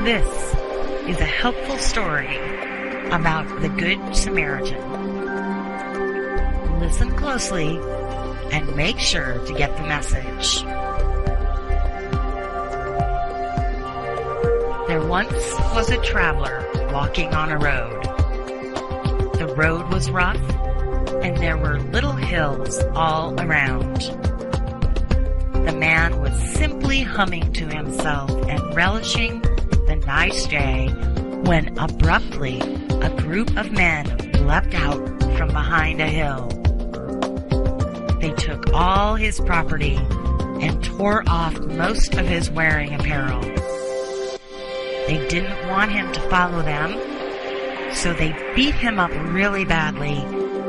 This is a helpful story about the Good Samaritan. Listen closely and make sure to get the message. There once was a traveler walking on a road. The road was rough, and there were little hills all around. The man was simply humming to himself and relishing the nice day when abruptly a group of men leapt out from behind a hill. They took all his property and tore off most of his wearing apparel. They didn't want him to follow them, so they beat him up really badly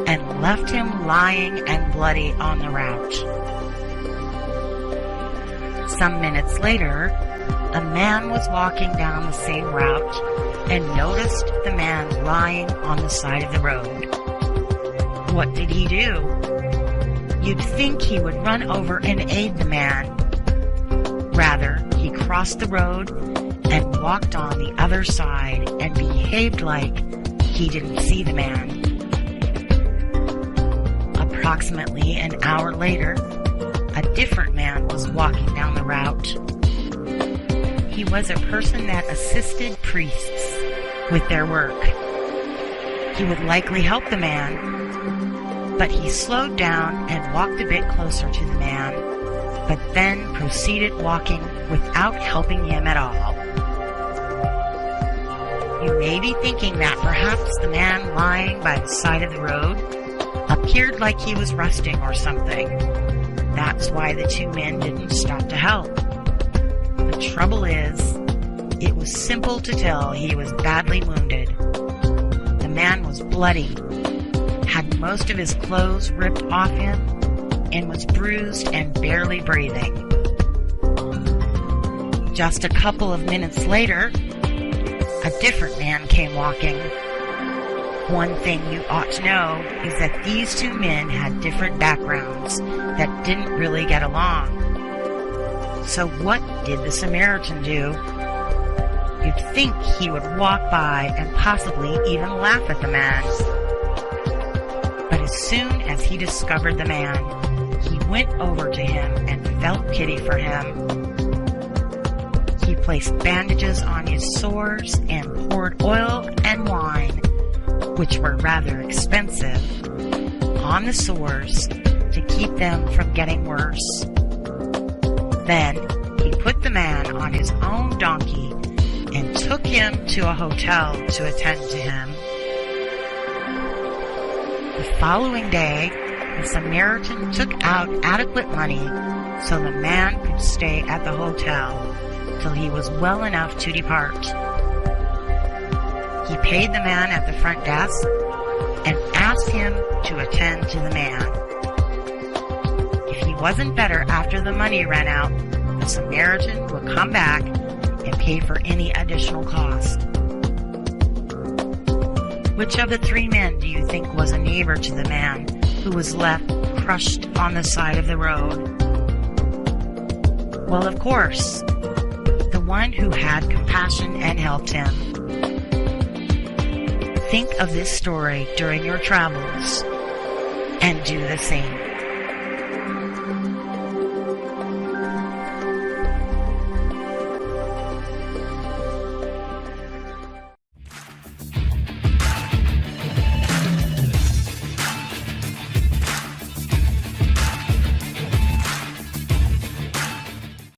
and left him lying and bloody on the route. Some minutes later, a man was walking down the same route and noticed the man lying on the side of the road. What did he do? You'd think he would run over and aid the man. Rather, he crossed the road and walked on the other side and behaved like he didn't see the man. Approximately an hour later, a different man was walking down the route. He was a person that assisted priests with their work. He would likely help the man, but he slowed down and walked a bit closer to the man, but then proceeded walking without helping him at all. You may be thinking that perhaps the man lying by the side of the road appeared like he was resting or something. That's why the two men didn't stop to help. The trouble is, it was simple to tell he was badly wounded. The man was bloody, had most of his clothes ripped off him, and was bruised and barely breathing. Just a couple of minutes later, a different man came walking. One thing you ought to know is that these two men had different backgrounds that didn't really get along. So what did the Samaritan do? You'd think he would walk by and possibly even laugh at the man. But as soon as he discovered the man, he went over to him and felt pity for him. He placed bandages on his sores and poured oil and wine, which were rather expensive, on the sores to keep them from getting worse. Then he put the man on his own donkey and took him to a hotel to attend to him. The following day, the Samaritan took out adequate money so the man could stay at the hotel till he was well enough to depart. He paid the man at the front desk and asked him to attend to the man. If he wasn't better after the money ran out, the Samaritan would come back and pay for any additional cost. Which of the three men do you think was a neighbor to the man who was left crushed on the side of the road? Well, of course, the one who had compassion and helped him. Think of this story during your travels and do the same.